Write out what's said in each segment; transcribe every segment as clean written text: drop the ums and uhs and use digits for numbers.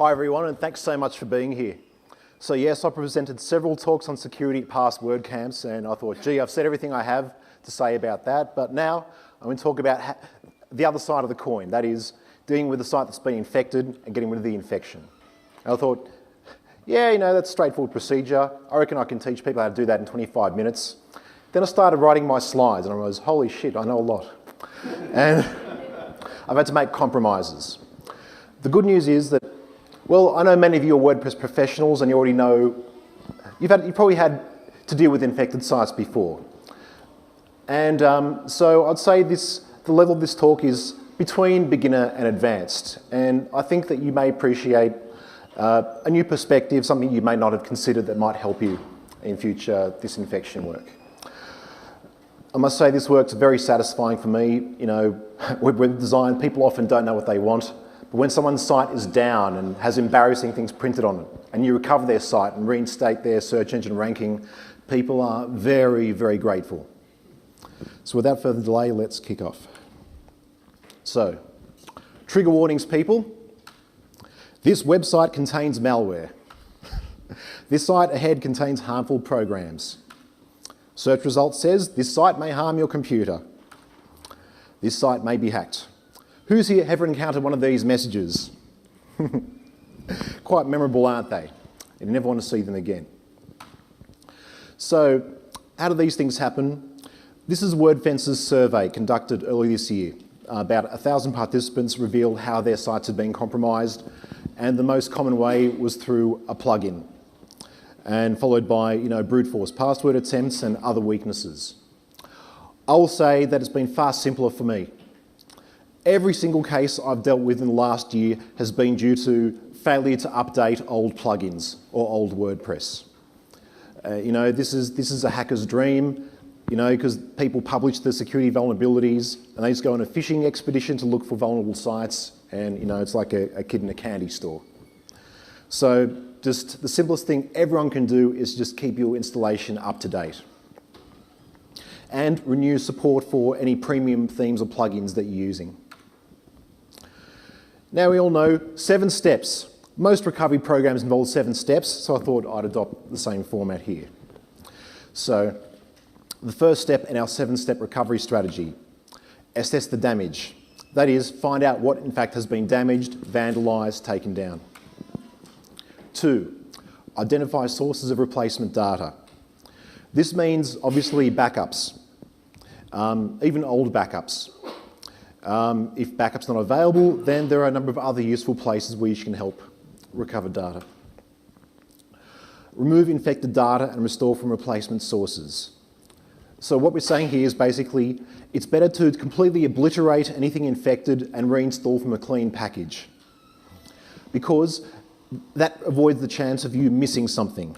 Hi everyone, and thanks so much for being here. So yes, I presented several talks on security at past WordCamps, and I thought, gee, I've said everything I have to say about that, but now I'm going to talk about the other side of the coin, that is, dealing with the site that's been infected and getting rid of the infection. And I thought, yeah, that's a straightforward procedure. I reckon I can teach people how to do that in 25 minutes. Then I started writing my slides, and I was, holy shit, I know a lot. And I've had to make compromises. The good news is that, well, I know many of you are WordPress professionals and you already know, you've probably had to deal with infected sites before. And so I'd say the level of this talk is between beginner and advanced. And I think that you may appreciate a new perspective, something you may not have considered that might help you in future disinfection work. I must say this work's very satisfying for me. Web design, people often don't know what they want. But when someone's site is down and has embarrassing things printed on it, and you recover their site and reinstate their search engine ranking, people are very, very grateful. So without further delay, let's kick off. So, trigger warnings, people. This website contains malware. This site ahead contains harmful programs. Search results says this site may harm your computer. This site may be hacked. Who's here ever encountered one of these messages? Quite memorable, aren't they? You never want to see them again. So, how do these things happen? This is WordFence's survey conducted early this year. About 1,000 participants revealed how their sites had been compromised, and the most common way was through a plugin, and followed by brute force password attempts and other weaknesses. I will say that it's been far simpler for me. Every single case I've dealt with in the last year has been due to failure to update old plugins or old WordPress. This is a hacker's dream, because people publish the security vulnerabilities and they just go on a fishing expedition to look for vulnerable sites, and it's like a kid in a candy store. So just the simplest thing everyone can do is just keep your installation up to date. And renew support for any premium themes or plugins that you're using. Now we all know 7 steps. Most recovery programs involve 7 steps, so I thought I'd adopt the same format here. So the first step in our 7-step recovery strategy, assess the damage. That is, find out what in fact has been damaged, vandalised, taken down. 2, identify sources of replacement data. This means obviously backups, even old backups. If backup's not available, then there are a number of other useful places where you can help recover data. Remove infected data and restore from replacement sources. So what we're saying here is basically, it's better to completely obliterate anything infected and reinstall from a clean package, because that avoids the chance of you missing something.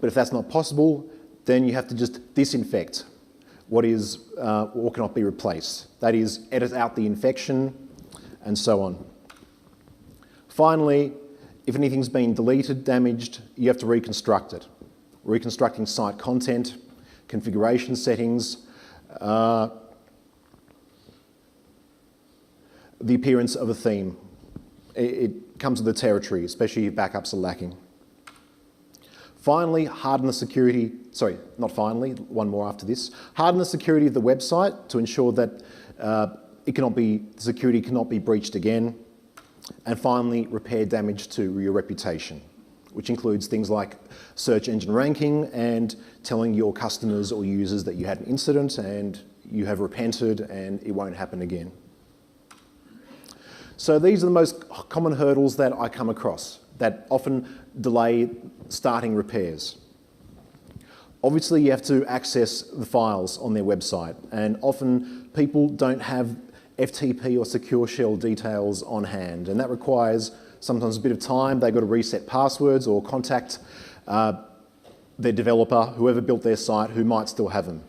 But if that's not possible, then you have to just disinfect what is or cannot be replaced. That is, edit out the infection and so on. Finally, if anything's been deleted, damaged, you have to reconstruct it. Reconstructing site content, configuration settings, the appearance of a theme. It comes with the territory, especially if backups are lacking. Finally, harden the security, sorry, not finally, one more after this. Harden the security of the website to ensure that security cannot be breached again. And finally, repair damage to your reputation, which includes things like search engine ranking and telling your customers or users that you had an incident and you have repented and it won't happen again. So these are the most common hurdles that I come across that often delay starting repairs. Obviously, you have to access the files on their website, and often people don't have FTP or secure shell details on hand, and that requires sometimes a bit of time. They've got to reset passwords or contact their developer, whoever built their site, who might still have them.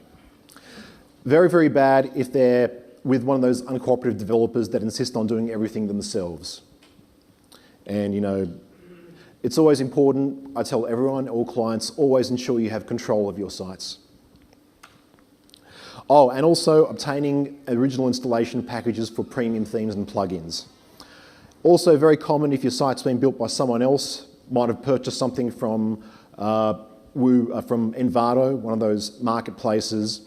Very, very bad if they're with one of those uncooperative developers that insist on doing everything themselves. And it's always important, I tell everyone, all clients, always ensure you have control of your sites. Oh, and also obtaining original installation packages for premium themes and plugins. Also very common if your site's been built by someone else, might have purchased something from Envato, one of those marketplaces,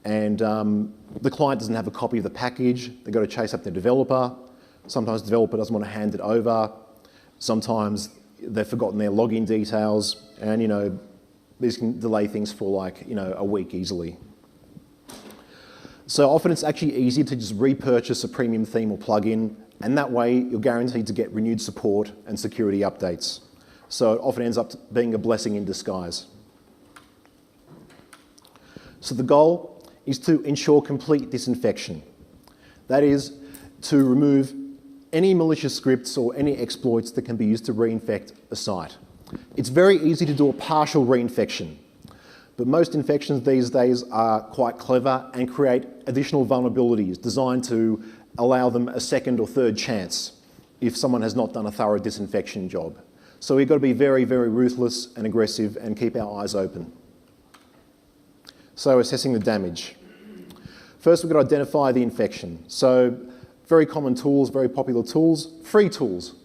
and the client doesn't have a copy of the package. They've got to chase up the developer. Sometimes the developer doesn't want to hand it over. Sometimes they've forgotten their login details, and these can delay things for like a week easily. So often it's actually easy to just repurchase a premium theme or plugin, and that way you're guaranteed to get renewed support and security updates. So it often ends up being a blessing in disguise. So the goal is to ensure complete disinfection. That is, to remove any malicious scripts or any exploits that can be used to reinfect a site. It's very easy to do a partial reinfection, but most infections these days are quite clever and create additional vulnerabilities designed to allow them a second or third chance if someone has not done a thorough disinfection job. So we've got to be very, very ruthless and aggressive and keep our eyes open. So assessing the damage. First, we've got to identify the infection. So very common tools, very popular tools, free tools.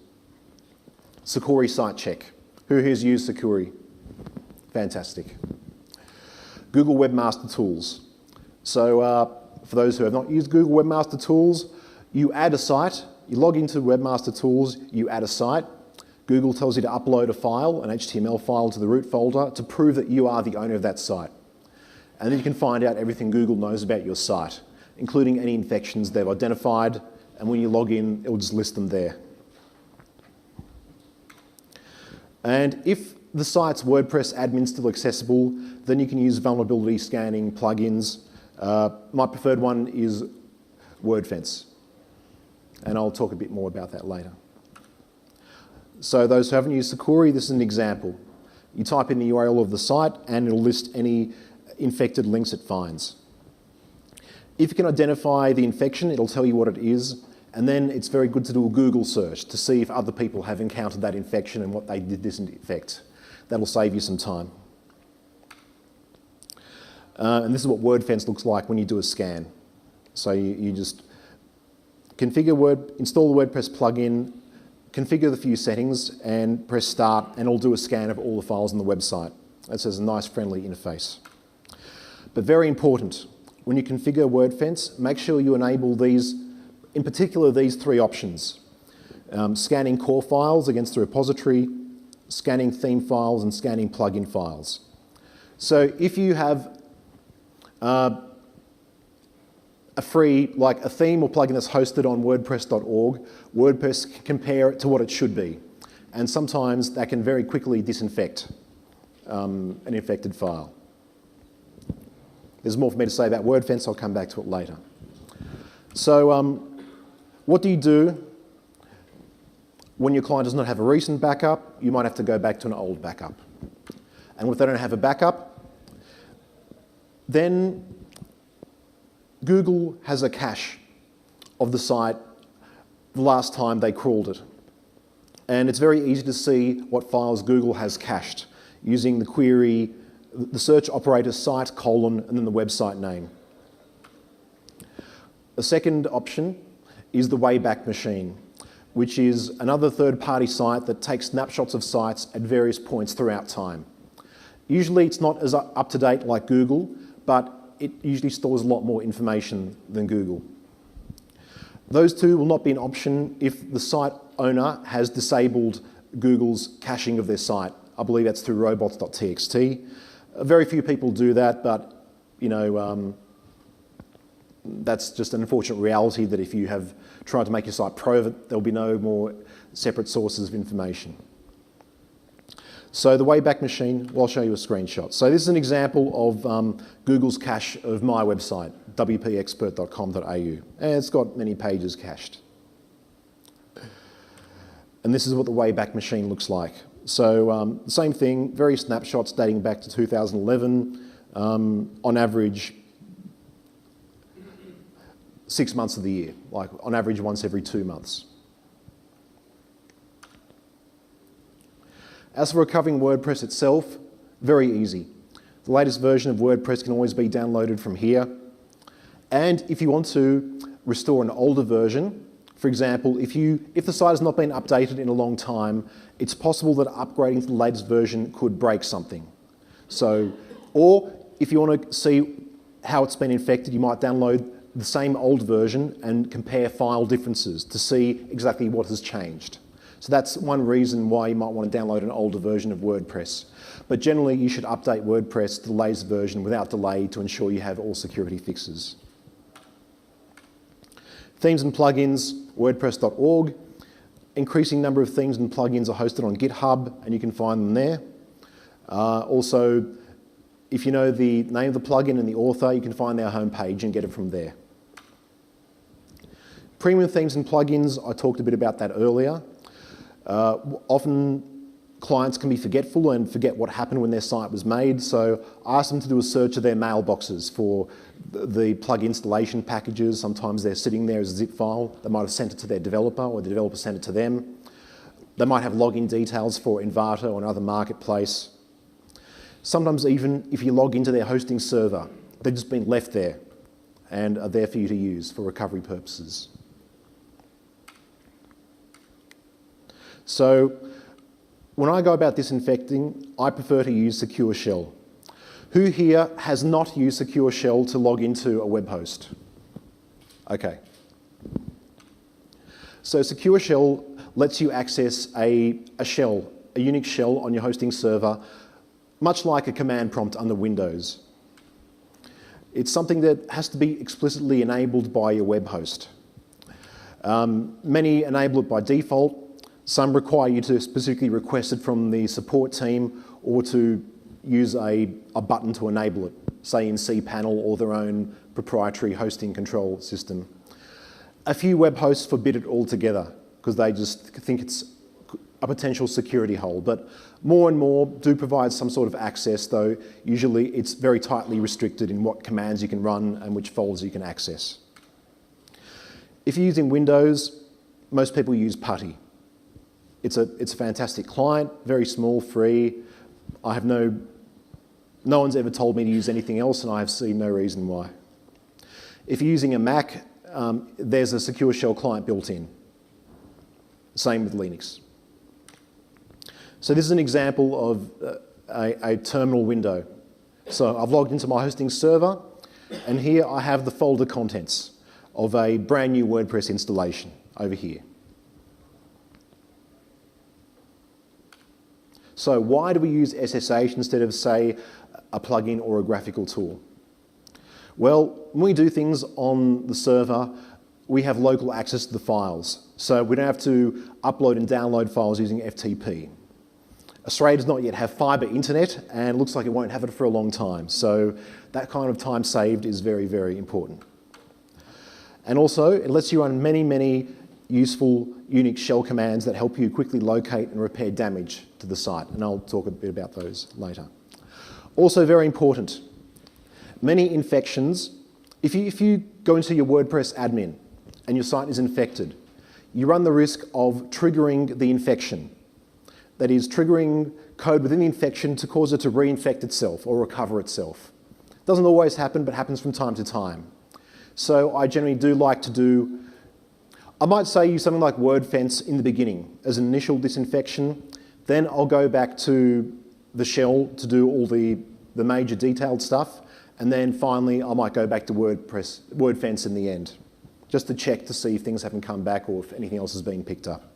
Security Site Check. Who here's used Security? Fantastic. Google Webmaster Tools. So for those who have not used Google Webmaster Tools, you add a site, you log into Webmaster Tools, you add a site. Google tells you to upload a file, an HTML file, to the root folder to prove that you are the owner of that site. And then you can find out everything Google knows about your site, including any infections they've identified, and when you log in, it will just list them there. And if the site's WordPress admin's still accessible, then you can use vulnerability scanning plugins. My preferred one is WordFence, and I'll talk a bit more about that later. So those who haven't used Security, this is an example. You type in the URL of the site and it'll list any infected links it finds. If you can identify the infection, it'll tell you what it is, and then it's very good to do a Google search to see if other people have encountered that infection and what they did disinfect. That'll save you some time. And this is what WordFence looks like when you do a scan. So you just install the WordPress plugin, configure the few settings, and press start, and it'll do a scan of all the files on the website. That says a nice, friendly interface. But very important, when you configure WordFence, make sure you enable these, in particular these three options. Scanning core files against the repository, scanning theme files, and scanning plugin files. So if you have a free, like a theme or plugin that's hosted on WordPress.org, WordPress can compare it to what it should be. And sometimes that can very quickly disinfect an infected file. There's more for me to say about WordFence, I'll come back to it later. So what do you do when your client does not have a recent backup? You might have to go back to an old backup. And if they don't have a backup, then Google has a cache of the site the last time they crawled it. And it's very easy to see what files Google has cached using the query, the search operator site, and then the website name. The second option is the Wayback Machine, which is another third-party site that takes snapshots of sites at various points throughout time. Usually it's not as up-to-date like Google, but it usually stores a lot more information than Google. Those two will not be an option if the site owner has disabled Google's caching of their site. I believe that's through robots.txt. Very few people do that, but that's just an unfortunate reality that if you have tried to make your site private, there'll be no more separate sources of information. So the Wayback Machine, well, I'll show you a screenshot. So this is an example of Google's cache of my website, wpexpert.com.au, and it's got many pages cached. And this is what the Wayback Machine looks like. So same thing, various snapshots dating back to 2011, on average 6 months of the year, like on average once every 2 months. As for recovering WordPress itself, very easy. The latest version of WordPress can always be downloaded from here. And if you want to restore an older version, For example, if the site has not been updated in a long time, it's possible that upgrading to the latest version could break something. So, or if you want to see how it's been infected, you might download the same old version and compare file differences to see exactly what has changed. So that's one reason why you might want to download an older version of WordPress. But generally, you should update WordPress to the latest version without delay to ensure you have all security fixes. Themes and plugins, WordPress.org. Increasing number of themes and plugins are hosted on GitHub, and you can find them there. Also, if you know the name of the plugin and the author, you can find their homepage and get it from there. Premium themes and plugins, I talked a bit about that earlier. Often clients can be forgetful and forget what happened when their site was made, so I ask them to do a search of their mailboxes for the plug installation packages. Sometimes they're sitting there as a zip file. They might have sent it to their developer, or the developer sent it to them. They might have login details for Envato or another marketplace. Sometimes even if you log into their hosting server, they've just been left there and are there for you to use for recovery purposes. So when I go about disinfecting, I prefer to use Secure Shell. Who here has not used Secure Shell to log into a web host? Okay. So Secure Shell lets you access a shell, a Unix shell on your hosting server, much like a command prompt under Windows. It's something that has to be explicitly enabled by your web host. Many enable it by default. Some require you to specifically request it from the support team or to use a button to enable it, say in cPanel or their own proprietary hosting control system. A few web hosts forbid it altogether because they just think it's a potential security hole, but more and more do provide some sort of access, though usually it's very tightly restricted in what commands you can run and which folders you can access. If you're using Windows, most people use Putty. It's a fantastic client, very small, free. I have no one's ever told me to use anything else, and I have seen no reason why. If you're using a Mac, there's a Secure Shell client built in. Same with Linux. So this is an example of a terminal window. So I've logged into my hosting server, and here I have the folder contents of a brand new WordPress installation over here. So why do we use SSH instead of, say, a plugin or a graphical tool? Well, when we do things on the server, we have local access to the files. So we don't have to upload and download files using FTP. Australia does not yet have fibre internet, and it looks like it won't have it for a long time. So that kind of time saved is very, very important. And also, it lets you run many, many useful Unix shell commands that help you quickly locate and repair damage to the site, and I'll talk a bit about those later. Also very important, many infections, if you go into your WordPress admin and your site is infected, you run the risk of triggering the infection. That is, triggering code within the infection to cause it to reinfect itself or recover itself. Doesn't always happen, but happens from time to time. So I generally do like to do, I might say use something like WordFence in the beginning as an initial disinfection, then I'll go back to the shell to do all the major detailed stuff, and then finally I might go back to WordFence in the end, just to check to see if things haven't come back or if anything else has been picked up.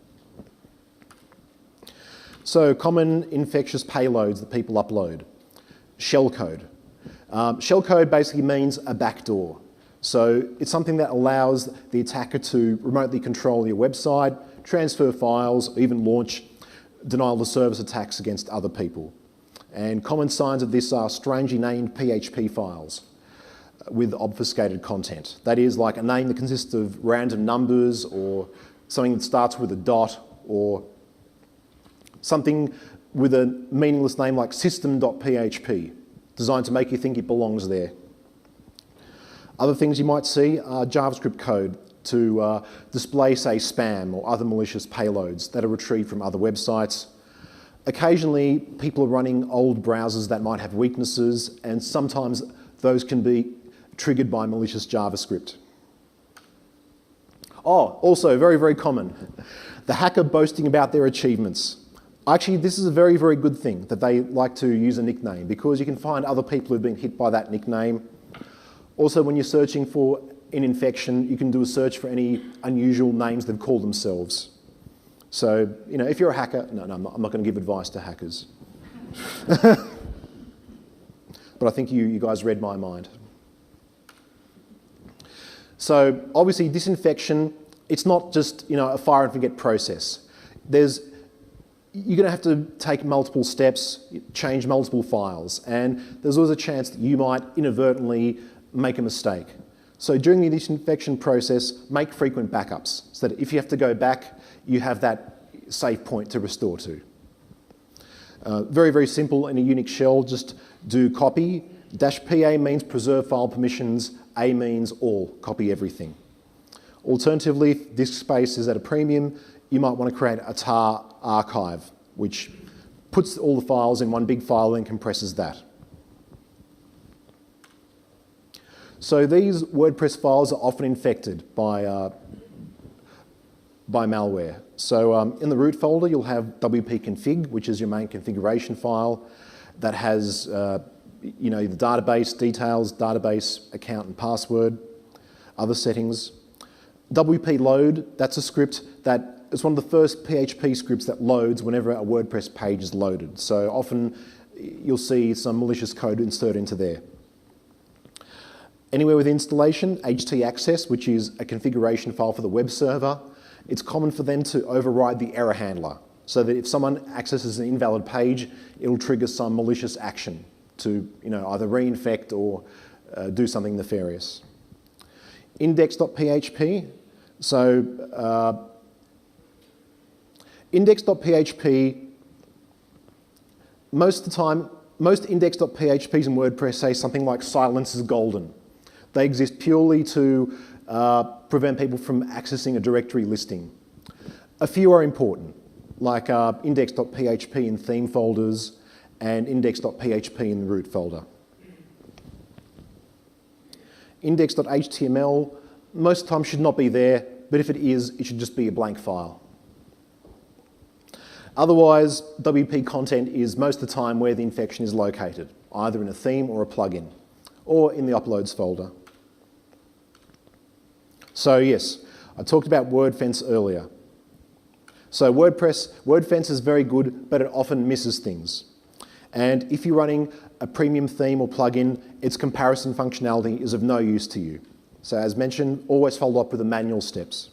So common infectious payloads that people upload. Shellcode. Shellcode basically means a backdoor. So it's something that allows the attacker to remotely control your website, transfer files, or even launch denial of service attacks against other people. And common signs of this are strangely named PHP files with obfuscated content. That is like a name that consists of random numbers or something that starts with a dot or something with a meaningless name like system.php, designed to make you think it belongs there. Other things you might see are JavaScript code to display, say, spam or other malicious payloads that are retrieved from other websites. Occasionally, people are running old browsers that might have weaknesses, and sometimes those can be triggered by malicious JavaScript. Oh, also very, very common, the hacker boasting about their achievements. Actually, this is a very, very good thing that they like to use a nickname, because you can find other people who've been hit by that nickname. Also, when you're searching for an infection, you can do a search for any unusual names they've called themselves. So, you know, if you're a hacker, no, I'm not going to give advice to hackers. But I think you guys read my mind. So obviously disinfection, it's not just, you know, a fire and forget process. You're going to have to take multiple steps, change multiple files, and there's always a chance that you might inadvertently make a mistake. So during the disinfection process, make frequent backups so that if you have to go back, you have that safe point to restore to. Very, very simple in a Unix shell, just do copy. -PA means preserve file permissions, A means all, copy everything. Alternatively, if disk space is at a premium, you might want to create a tar archive, which puts all the files in one big file and compresses that. So these WordPress files are often infected by malware. So in the root folder, you'll have wp-config, which is your main configuration file that has you know, the database details, database account and password, other settings. WP load, that's a script that is one of the first PHP scripts that loads whenever a WordPress page is loaded. So often you'll see some malicious code inserted into there. Anywhere with installation, htaccess, which is a configuration file for the web server, it's common for them to override the error handler, so that if someone accesses an invalid page, it'll trigger some malicious action to, you know, either reinfect or do something nefarious. Index.php. So index.php, most of the time, most index.phps in WordPress say something like silence is golden. They exist purely to prevent people from accessing a directory listing. A few are important, like index.php in theme folders and index.php in the root folder. Index.html, most of the time should not be there, but if it is, it should just be a blank file. Otherwise, WP content is most of the time where the infection is located, either in a theme or a plugin, or in the uploads folder. So yes, I talked about WordFence earlier. So WordFence is very good, but it often misses things. And if you're running a premium theme or plugin, its comparison functionality is of no use to you. So as mentioned, always follow up with the manual steps.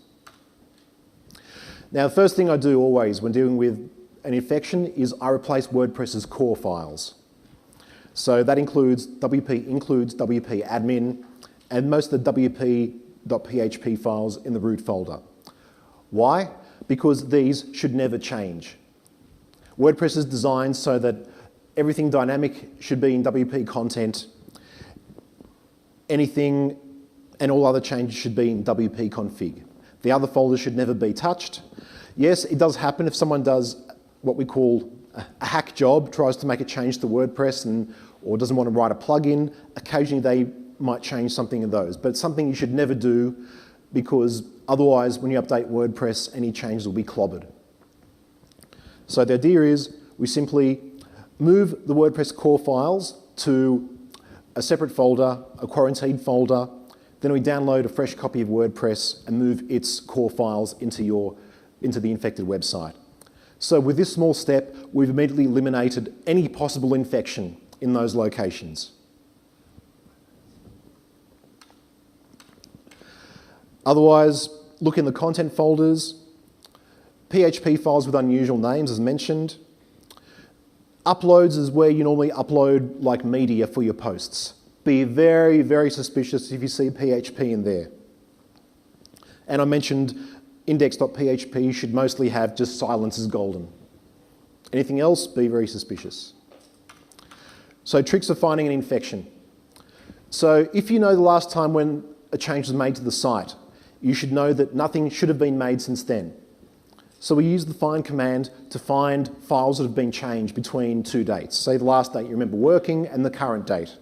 Now, the first thing I do always when dealing with an infection is I replace WordPress's core files. So that includes WP includes, WP admin, and most of the WP.php files in the root folder. Why? Because these should never change. WordPress is designed so that everything dynamic should be in WP content. Anything and all other changes should be in WP config. The other folders should never be touched. Yes, it does happen if someone does what we call a hack job, tries to make a change to WordPress or doesn't want to write a plugin. Occasionally they might change something in those, but it's something you should never do, because otherwise when you update WordPress, any changes will be clobbered. So the idea is we simply move the WordPress core files to a separate folder, a quarantined folder, then we download a fresh copy of WordPress and move its core files into the infected website. So with this small step, we've immediately eliminated any possible infection in those locations. Otherwise, look in the content folders, PHP files with unusual names as mentioned. Uploads is where you normally upload like media for your posts. Be very, very suspicious if you see PHP in there. And I mentioned index.php should mostly have just silence is golden. Anything else, be very suspicious. So tricks of finding an infection. So if you know the last time when a change was made to the site, you should know that nothing should have been made since then. So we use the find command to find files that have been changed between two dates. Say the last date you remember working and the current date.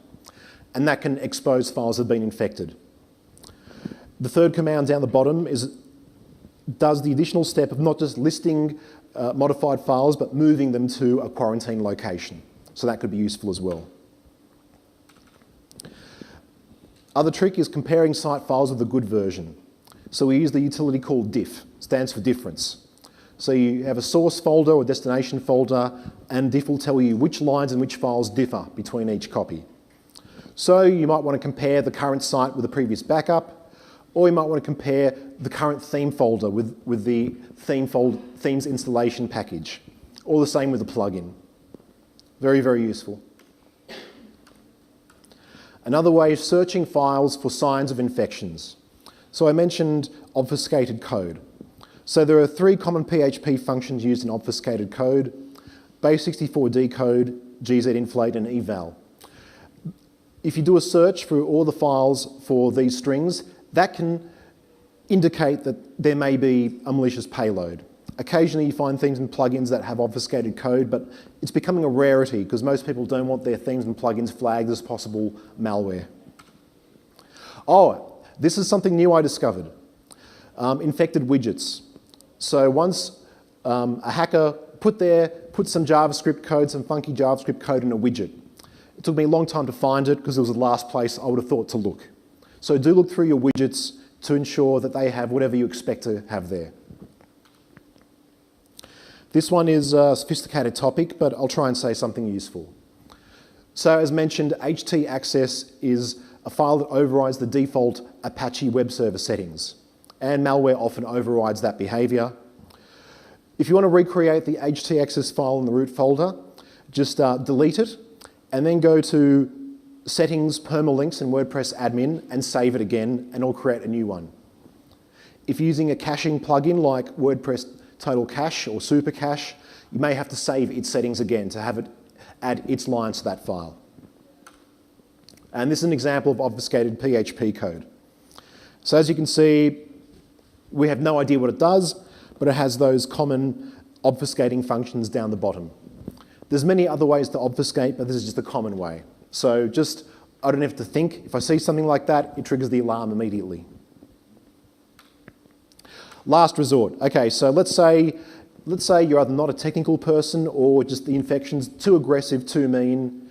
And that can expose files that have been infected. The third command down the bottom is does the additional step of not just listing modified files, but moving them to a quarantine location. So that could be useful as well. Other trick is comparing site files with a good version. So we use the utility called diff, stands for difference. So you have a source folder or destination folder, and diff will tell you which lines and which files differ between each copy. So you might want to compare the current site with the previous backup, or you might want to compare the current theme folder with the themes installation package, or the same with the plugin. Very, very useful. Another way is searching files for signs of infections. So I mentioned obfuscated code. So there are 3 common PHP functions used in obfuscated code: base64 decode, gzinflate, and eval. If you do a search through all the files for these strings, that can indicate that there may be a malicious payload. Occasionally you find themes and plugins that have obfuscated code, but it's becoming a rarity because most people don't want their themes and plugins flagged as possible malware. Oh, this is something new I discovered. Infected widgets. So once a hacker put some JavaScript code, some funky JavaScript code in a widget. It took me a long time to find it because it was the last place I would have thought to look. So do look through your widgets to ensure that they have whatever you expect to have there. This one is a sophisticated topic, but I'll try and say something useful. So as mentioned, htaccess is a file that overrides the default Apache web server settings, and malware often overrides that behavior. If you want to recreate the htaccess file in the root folder, just delete it, and then go to Settings, Permalinks in WordPress admin and save it again, and it'll create a new one. If you're using a caching plugin like WordPress Total Cache or Super Cache, you may have to save its settings again to have it add its lines to that file. And this is an example of obfuscated PHP code. So as you can see, we have no idea what it does, but it has those common obfuscating functions down the bottom. There's many other ways to obfuscate, but this is just a common way. So I don't have to think. If I see something like that, it triggers the alarm immediately. Last resort. Okay, so let's say you're either not a technical person or just the infection's too aggressive, too mean.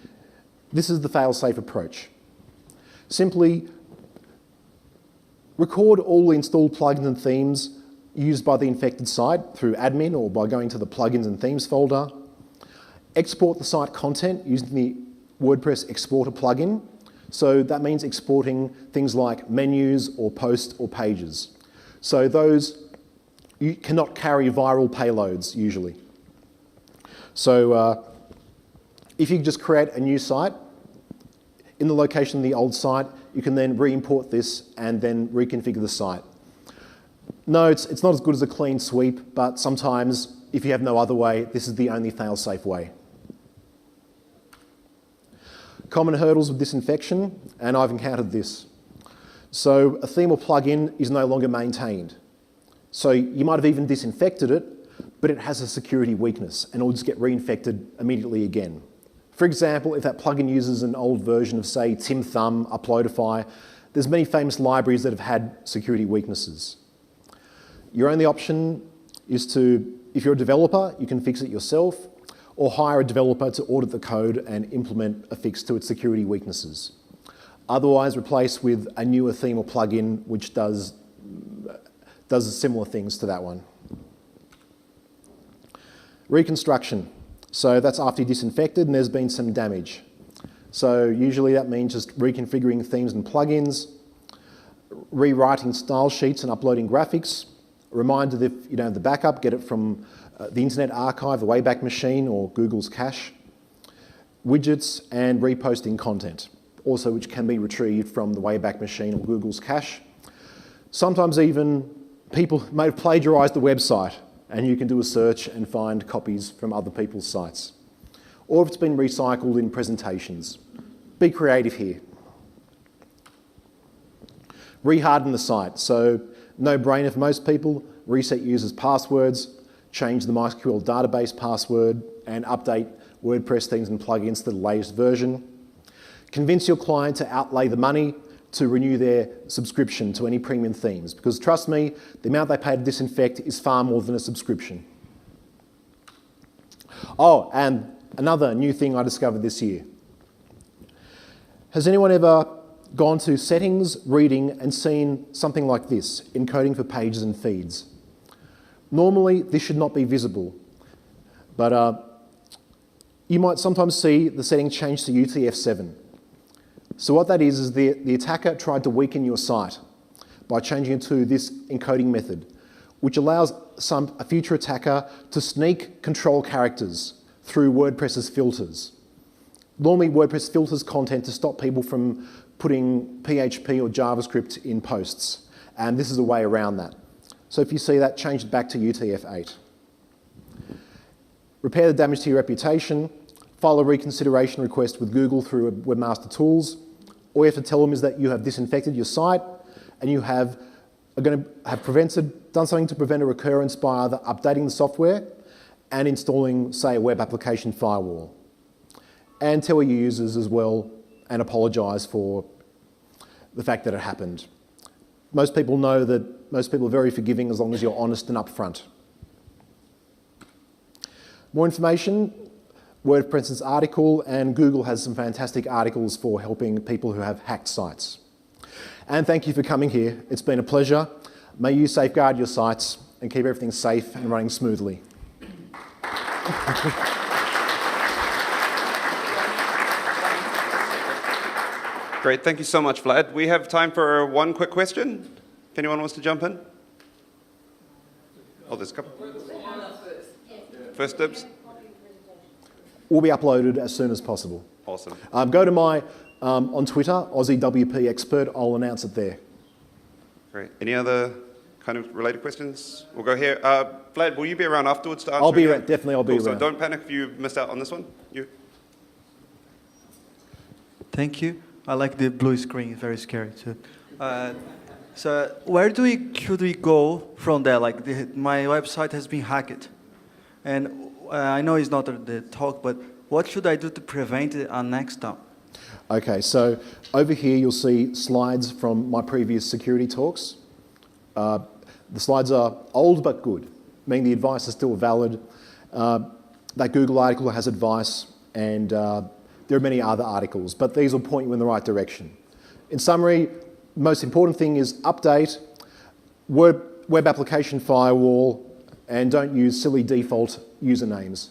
This is the fail-safe approach. Simply record all the installed plugins and themes used by the infected site through admin or by going to the plugins and themes folder. Export the site content using the WordPress exporter plugin. So that means exporting things like menus or posts or pages. So those you cannot carry viral payloads usually. So if you just create a new site, in the location of the old site, you can then re-import this and then reconfigure the site. No, it's not as good as a clean sweep, but sometimes, if you have no other way, this is the only fail-safe way. Common hurdles with disinfection, and I've encountered this. So a theme or plugin is no longer maintained. So you might have even disinfected it, but it has a security weakness, and it'll just get reinfected immediately again. For example, if that plugin uses an old version of, say, Tim Thumb, Uploadify, there's many famous libraries that have had security weaknesses. Your only option is to, if you're a developer, you can fix it yourself, or hire a developer to audit the code and implement a fix to its security weaknesses. Otherwise, replace with a newer theme or plugin which does similar things to that one. Reconstruction. So that's after you disinfected and there's been some damage. So usually that means just reconfiguring themes and plugins, rewriting style sheets and uploading graphics. A reminder that if you don't have the backup, get it from the Internet Archive, the Wayback Machine, or Google's cache. Widgets and reposting content, also which can be retrieved from the Wayback Machine or Google's cache. Sometimes even people may have plagiarized the website and you can do a search and find copies from other people's sites. Or if it's been recycled in presentations. Be creative here. Reharden the site. So no brainer for most people. Reset users' passwords, change the MySQL database password, and update WordPress themes and plugins to the latest version. Convince your client to outlay the money to renew their subscription to any premium themes, because trust me, the amount they pay to disinfect is far more than a subscription. Oh, and another new thing I discovered this year. Has anyone ever gone to settings, reading, and seen something like this, encoding for pages and feeds? Normally, this should not be visible, but you might sometimes see the setting change to UTF-7. So what that is the attacker tried to weaken your site by changing it to this encoding method, which allows a future attacker to sneak control characters through WordPress's filters. Normally, WordPress filters content to stop people from putting PHP or JavaScript in posts, and this is a way around that. So if you see that, change it back to UTF-8. Repair the damage to your reputation. File a reconsideration request with Google through Webmaster Tools. All you have to tell them is that you have disinfected your site and you are going to have done something to prevent a recurrence by either updating the software and installing, say, a web application firewall. And tell your users as well and apologise for the fact that it happened. Most people know that most people are very forgiving as long as you're honest and upfront. More information, WordPress's article, and Google has some fantastic articles for helping people who have hacked sites. And thank you for coming here. It's been a pleasure. May you safeguard your sites and keep everything safe and running smoothly. Great, thank you so much, Vlad. We have time for one quick question. If anyone wants to jump in? Oh, there's a couple. First dibs? Will be uploaded as soon as possible. Awesome. Go to my, on Twitter, Aussie WP Expert. I'll announce it there. Great. Any other kind of related questions? We'll go here. Vlad, will you be around afterwards to answer? I'll be again? around, definitely I'll be cool. around. So don't panic if you missed out on this one. You? Thank you. I like the blue screen, very scary too. So where should we go from there? Like my website has been hacked. And I know it's not the talk, but what should I do to prevent it next time? Okay, so over here you'll see slides from my previous security talks. The slides are old but good, meaning the advice is still valid. That Google article has advice, and there are many other articles, but these will point you in the right direction. In summary, the most important thing is update, web application firewall, and don't use silly default usernames.